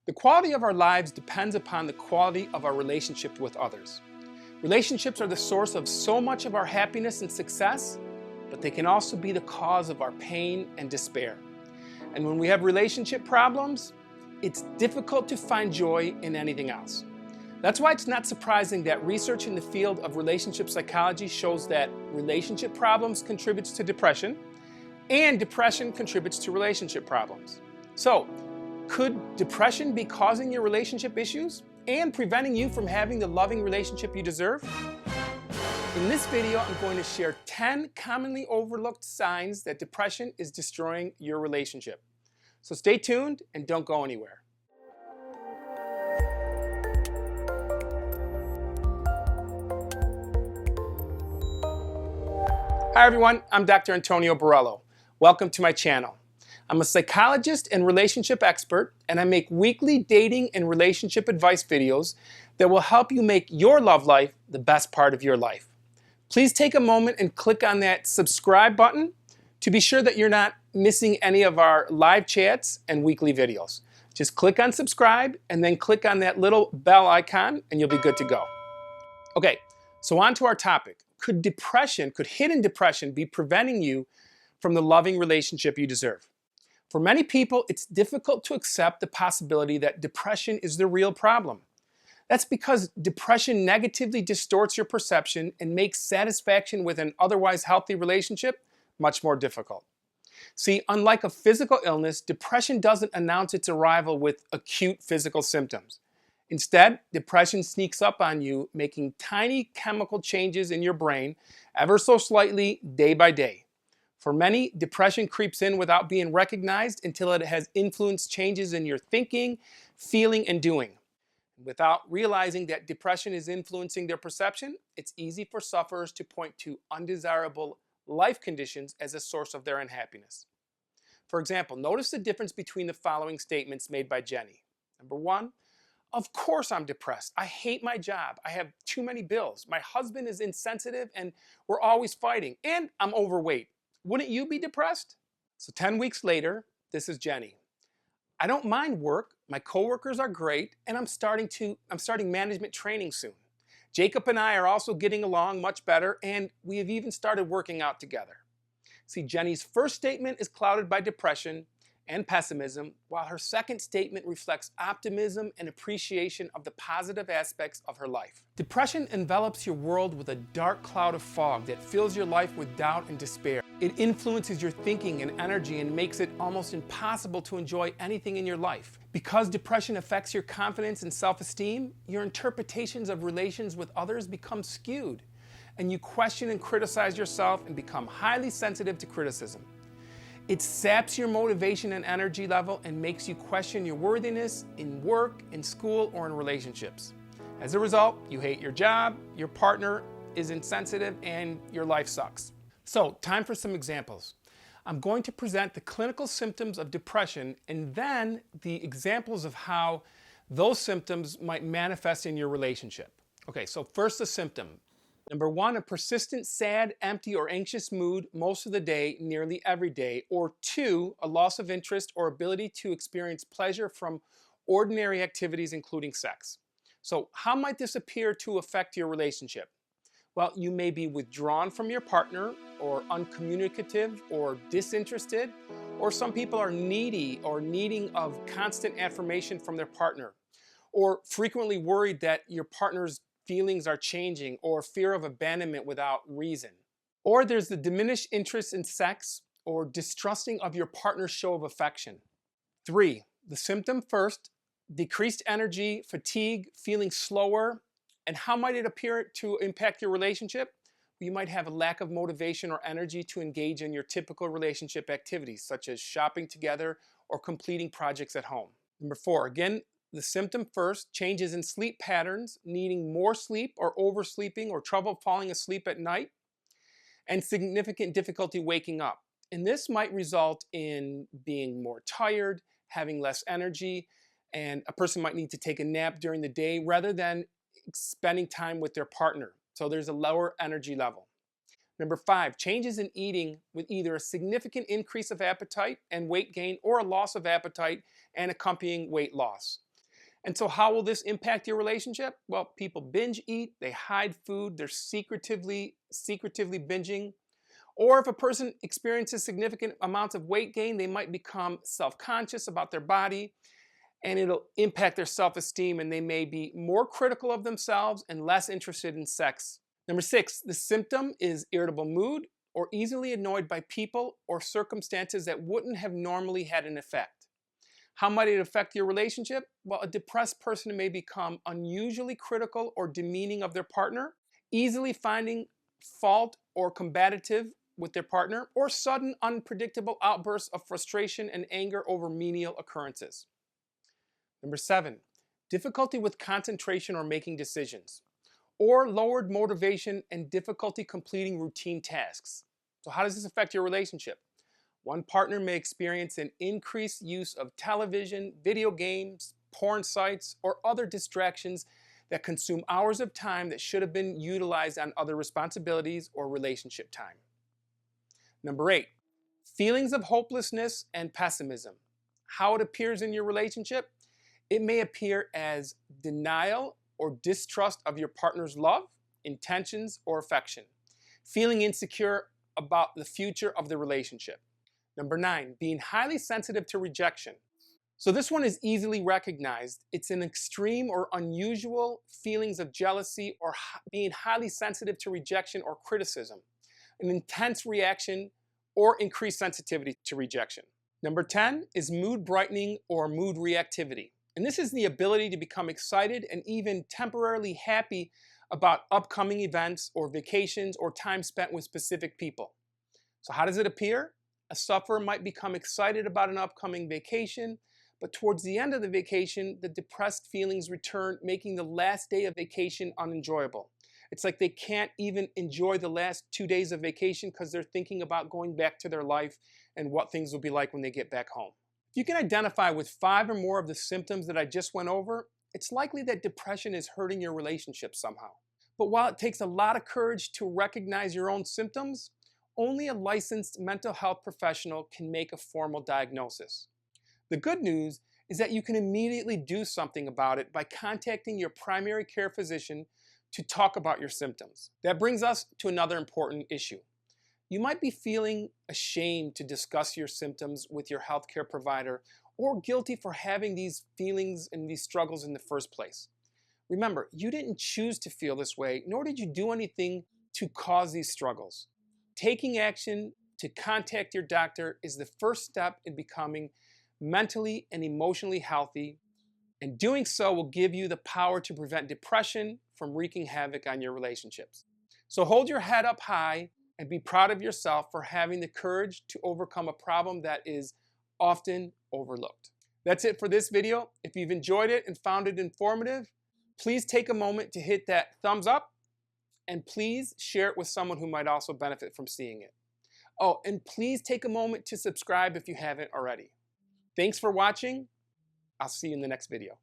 The quality of our lives depends upon the quality of our relationship with others. Relationships are the source of so much of our happiness and success, but they can also be the cause of our pain and despair. And when we have relationship problems, it's difficult to find joy in anything else. That's why it's not surprising that research in the field of relationship psychology shows that relationship problems contributes to depression, and depression contributes to relationship problems. So, could depression be causing your relationship issues and preventing you from having the loving relationship you deserve? In this video, I'm going to share 10 commonly overlooked signs that depression is destroying your relationship. So stay tuned and don't go anywhere. Hi everyone, I'm Dr. Antonio Borrello. Welcome to my channel. I'm a psychologist and relationship expert, and I make weekly dating and relationship advice videos that will help you make your love life the best part of your life. Please take a moment and click on that subscribe button to be sure that you're not missing any of our live chats and weekly videos. Just click on subscribe and then click on that little bell icon and you'll be good to go. Okay, so on to our topic. Could hidden depression be preventing you from the loving relationship you deserve? For many people, it's difficult to accept the possibility that depression is the real problem. That's because depression negatively distorts your perception and makes satisfaction with an otherwise healthy relationship much more difficult. See, unlike a physical illness, depression doesn't announce its arrival with acute physical symptoms. Instead, depression sneaks up on you, making tiny chemical changes in your brain ever so slightly day by day. For many, depression creeps in without being recognized until it has influenced changes in your thinking, feeling, and doing. Without realizing that depression is influencing their perception, it's easy for sufferers to point to undesirable life conditions as a source of their unhappiness. For example, notice the difference between the following statements made by Jenny. Number one, of course I'm depressed. I hate my job. I have too many bills. My husband is insensitive and we're always fighting. And I'm overweight. Wouldn't you be depressed? So 10 weeks later, this is Jenny. I don't mind work. My coworkers are great, and I'm starting management training soon. Jacob and I are also getting along much better, and we have even started working out together. See, Jenny's first statement is clouded by depression and pessimism, while her second statement reflects optimism and appreciation of the positive aspects of her life. Depression envelops your world with a dark cloud of fog that fills your life with doubt and despair. It influences your thinking and energy and makes it almost impossible to enjoy anything in your life. Because depression affects your confidence and self-esteem, your interpretations of relations with others become skewed, and you question and criticize yourself and become highly sensitive to criticism. It saps your motivation and energy level and makes you question your worthiness in work, in school, or in relationships. As a result, you hate your job, your partner is insensitive, and your life sucks. So, time for some examples. I'm going to present the clinical symptoms of depression and then the examples of how those symptoms might manifest in your relationship. Okay, so first the symptom. Number one, a persistent sad, empty, or anxious mood most of the day, nearly every day. Or two, a loss of interest or ability to experience pleasure from ordinary activities, including sex. So how might this appear to affect your relationship? Well, you may be withdrawn from your partner, or uncommunicative, or disinterested, or some people are needy or needing of constant affirmation from their partner, or frequently worried that your partner's feelings are changing, or fear of abandonment without reason. Or there's the diminished interest in sex or distrusting of your partner's show of affection. 3, the symptom first, decreased energy, fatigue, feeling slower. And how might it appear to impact your relationship? You might have a lack of motivation or energy to engage in your typical relationship activities, such as shopping together or completing projects at home. Number 4, again, the symptom first, changes in sleep patterns, needing more sleep or oversleeping or trouble falling asleep at night, and significant difficulty waking up. And this might result in being more tired, having less energy, and a person might need to take a nap during the day rather than spending time with their partner. So there's a lower energy level. Number 5, changes in eating with either a significant increase of appetite and weight gain or a loss of appetite and accompanying weight loss. And so how will this impact your relationship? Well, people binge eat, they hide food, they're secretively binging. Or if a person experiences significant amounts of weight gain, they might become self-conscious about their body, and it'll impact their self-esteem, and they may be more critical of themselves and less interested in sex. Number 6, the symptom is irritable mood or easily annoyed by people or circumstances that wouldn't have normally had an effect. How might it affect your relationship? Well, a depressed person may become unusually critical or demeaning of their partner, easily finding fault or combative with their partner, or sudden unpredictable outbursts of frustration and anger over menial occurrences. Number 7, difficulty with concentration or making decisions, or lowered motivation and difficulty completing routine tasks. So how does this affect your relationship? One partner may experience an increased use of television, video games, porn sites, or other distractions that consume hours of time that should have been utilized on other responsibilities or relationship time. Number 8, feelings of hopelessness and pessimism. How it appears in your relationship? It may appear as denial or distrust of your partner's love, intentions, or affection. Feeling insecure about the future of the relationship. Number 9, being highly sensitive to rejection. So this one is easily recognized. It's an extreme or unusual feelings of jealousy or being highly sensitive to rejection or criticism. An intense reaction or increased sensitivity to rejection. Number 10 is mood brightening or mood reactivity. And this is the ability to become excited and even temporarily happy about upcoming events or vacations or time spent with specific people. So how does it appear? A sufferer might become excited about an upcoming vacation, but towards the end of the vacation, the depressed feelings return, making the last day of vacation unenjoyable. It's like they can't even enjoy the last 2 days of vacation because they're thinking about going back to their life and what things will be like when they get back home. If you can identify with 5 or more of the symptoms that I just went over, it's likely that depression is hurting your relationship somehow. But while it takes a lot of courage to recognize your own symptoms, only a licensed mental health professional can make a formal diagnosis. The good news is that you can immediately do something about it by contacting your primary care physician to talk about your symptoms. That brings us to another important issue. You might be feeling ashamed to discuss your symptoms with your healthcare provider or guilty for having these feelings and these struggles in the first place. Remember, you didn't choose to feel this way, nor did you do anything to cause these struggles. Taking action to contact your doctor is the first step in becoming mentally and emotionally healthy, and doing so will give you the power to prevent depression from wreaking havoc on your relationships. So hold your head up high and be proud of yourself for having the courage to overcome a problem that is often overlooked. That's it for this video. If you've enjoyed it and found it informative, please take a moment to hit that thumbs up, and please share it with someone who might also benefit from seeing it. Oh, and please take a moment to subscribe if you haven't already. Thanks for watching. I'll see you in the next video.